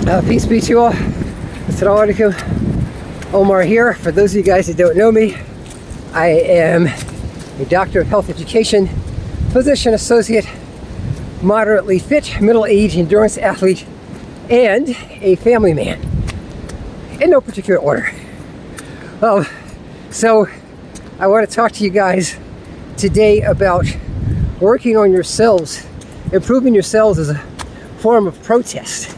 Peace be to you all. Assalamu alaikum. Omar here. For those of you guys that don't know me, I am a doctor of health education, physician associate, moderately fit, middle-aged endurance athlete, and a family man. In no particular order. So I want to talk to you guys today about working on yourselves, improving yourselves as a form of protest.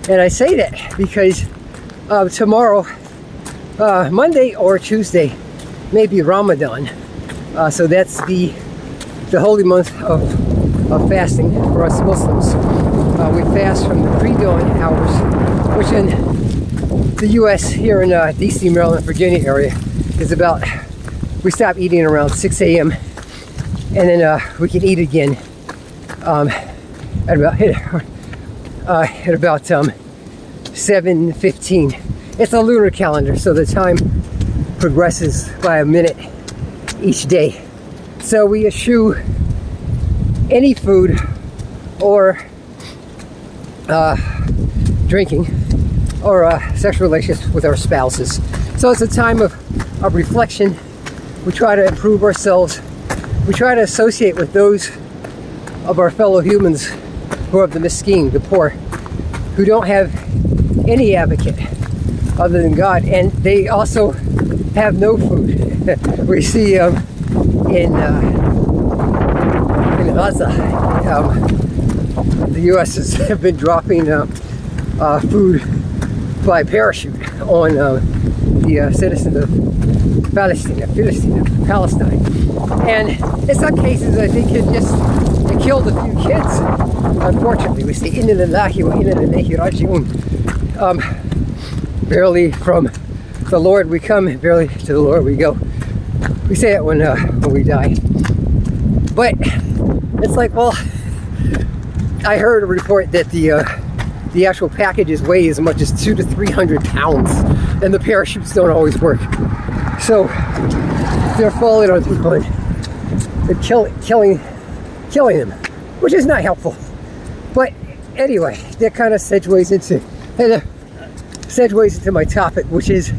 And I say that because tomorrow, Monday or Tuesday, may be Ramadan. So that's the holy month of fasting for us Muslims. We fast from the pre-dawn hours, which in the U.S. here in D.C., Maryland, Virginia area is about, we stop eating around 6 a.m. and then we can eat again at about 7:15. It's a lunar calendar, so the time progresses by a minute each day. So we eschew any food or drinking or sexual relations with our spouses. So it's a time of reflection. We try to improve ourselves. We try to associate with those of our fellow humans who are the miskin, the poor, who don't have any advocate other than God, and they also have no food. We see in Gaza, the U.S. has been dropping food by parachute on the citizens of Palestine. And in some cases, I think it killed a few kids. Unfortunately, we say inna lillahi wa inna ilayhi raji'un. Barely from the Lord we come, barely to the Lord we go. We say it when we die. But it's like, well, I heard a report that the actual packages weigh as much as 200 to 300 pounds, and the parachutes don't always work. So they're falling on people and killing them, which is not helpful. But anyway, that kind of segues into my topic, which is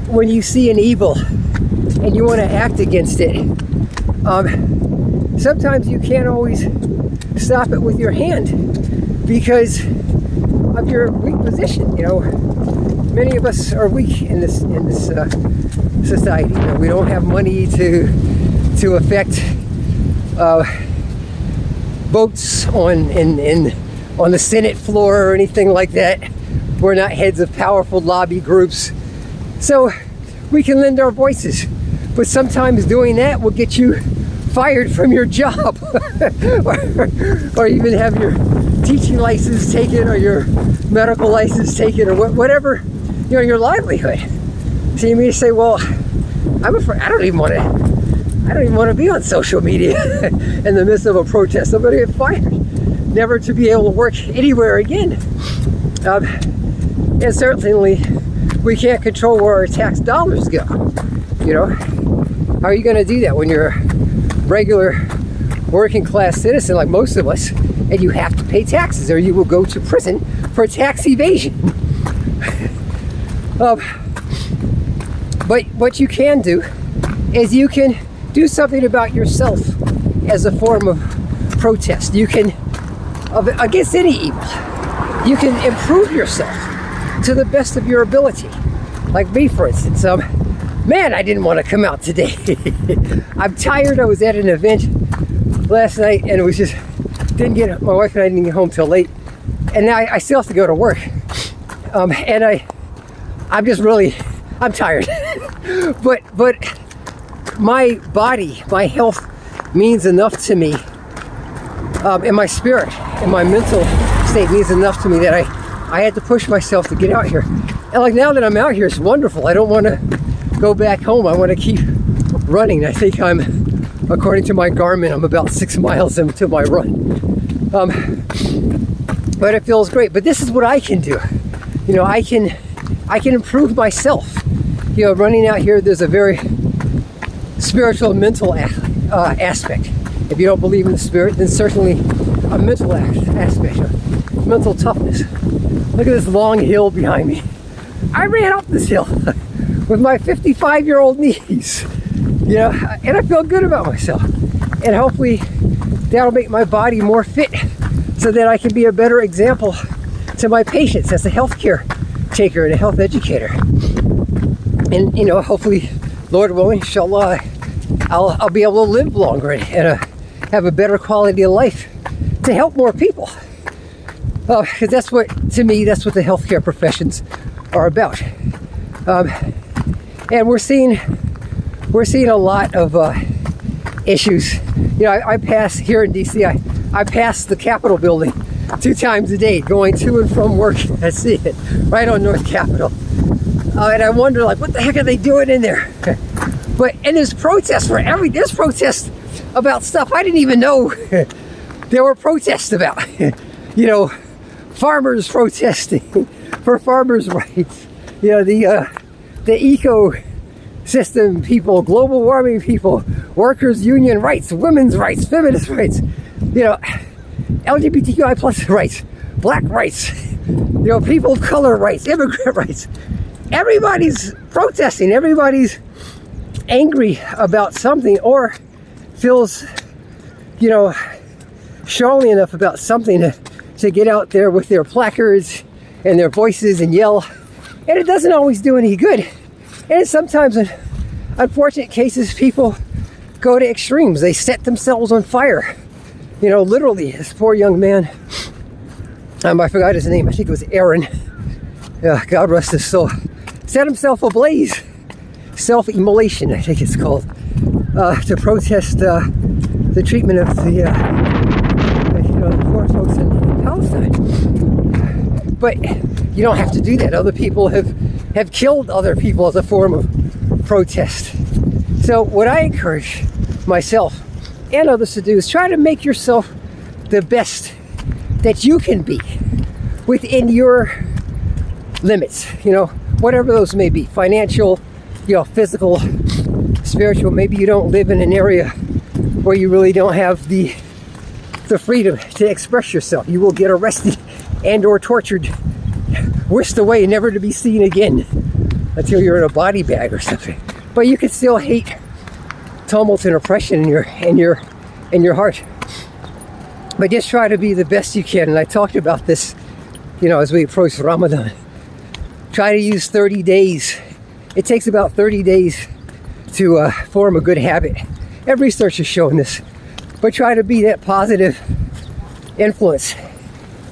when you see an evil and you want to act against it, sometimes you can't always stop it with your hand because of your weak position. You know, many of us are weak in this society. You know, we don't have money to affect votes on the Senate floor or anything like that. We're not heads of powerful lobby groups, so we can lend our voices. But sometimes doing that will get you fired from your job, or even have your teaching license taken, or your medical license taken, or whatever, you know, your livelihood. So you may say, well, I'm afraid I don't even want to be on social media in the midst of a protest. I'm going to get fired, never to be able to work anywhere again. And certainly, we can't control where our tax dollars go. You know, how are you going to do that when you're a regular working class citizen like most of us, and you have to pay taxes, or you will go to prison for tax evasion? But what you can do is you can do something about yourself as a form of protest. You can, against any evil, you can improve yourself to the best of your ability. Like me, for instance, man, I didn't want to come out today. I'm tired. I was at an event last night, and it was just, my wife and I didn't get home till late, and now I still have to go to work. And I'm tired. but my body, my health means enough to me, and my spirit and my mental state means enough to me that I had to push myself to get out here. And like, now that I'm out here, it's wonderful. I don't want to go back home. I want to keep running. I think according to my Garmin, I'm about 6 miles into my run. But it feels great. But this is what I can do. You know, I can improve myself. You know, running out here, there's a very spiritual and mental aspect. If you don't believe in the spirit, then certainly a mental aspect, mental toughness. Look at this long hill behind me. I ran up this hill with my 55-year-old knees, you know, and I feel good about myself. And hopefully that'll make my body more fit so that I can be a better example to my patients as a healthcare taker and a health educator. And, you know, hopefully, Lord willing, inshallah, I'll be able to live longer and have a better quality of life to help more people. Because that's what, to me, that's what the healthcare professions are about. And we're seeing a lot of issues. You know, I pass here in DC. I pass the Capitol building 2 times a day, going to and from work. I see it right on North Capitol, and I wonder, like, what the heck are they doing in there? And there's protests there's protests about stuff I didn't even know there were protests about. You know, farmers protesting for farmers' rights. You know, the ecosystem people, global warming people, workers' union rights, women's rights, feminist rights, you know, LGBTQI plus rights, black rights, you know, people of color rights, immigrant rights. Everybody's protesting. Everybody's angry about something, or feels, you know, strongly enough about something to get out there with their placards and their voices and yell. And it doesn't always do any good. And sometimes, in unfortunate cases, people go to extremes. They set themselves on fire. You know, literally, this poor young man, I forgot his name, I think it was Aaron, God rest his soul, set himself ablaze, self-immolation, I think it's called, to protest the treatment of the poor folks in Palestine. But you don't have to do that. Other people have killed other people as a form of protest. So what I encourage myself and others to do is try to make yourself the best that you can be within your limits, you know, whatever those may be, financial, you know, physical, spiritual. Maybe you don't live in an area where you really don't have the freedom to express yourself. You will get arrested and or tortured, whisked away, never to be seen again until you're in a body bag or something. But you can still hate tumult and oppression in your heart. But just try to be the best you can. And I talked about this, you know, as we approach Ramadan. Try to use 30 days. It takes about 30 days to form a good habit. And research has shown this. But try to be that positive influence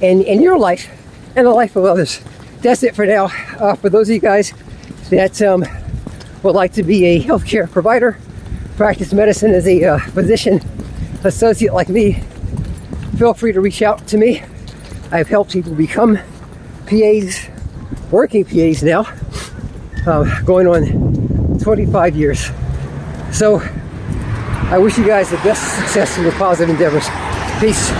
in your life and the life of others. That's it for now. For those of you guys that would like to be a healthcare provider, practice medicine as a physician associate like me, feel free to reach out to me. I've helped people become PAs, working PAs now, going on 25 years. So I wish you guys the best success in your positive endeavors. Peace.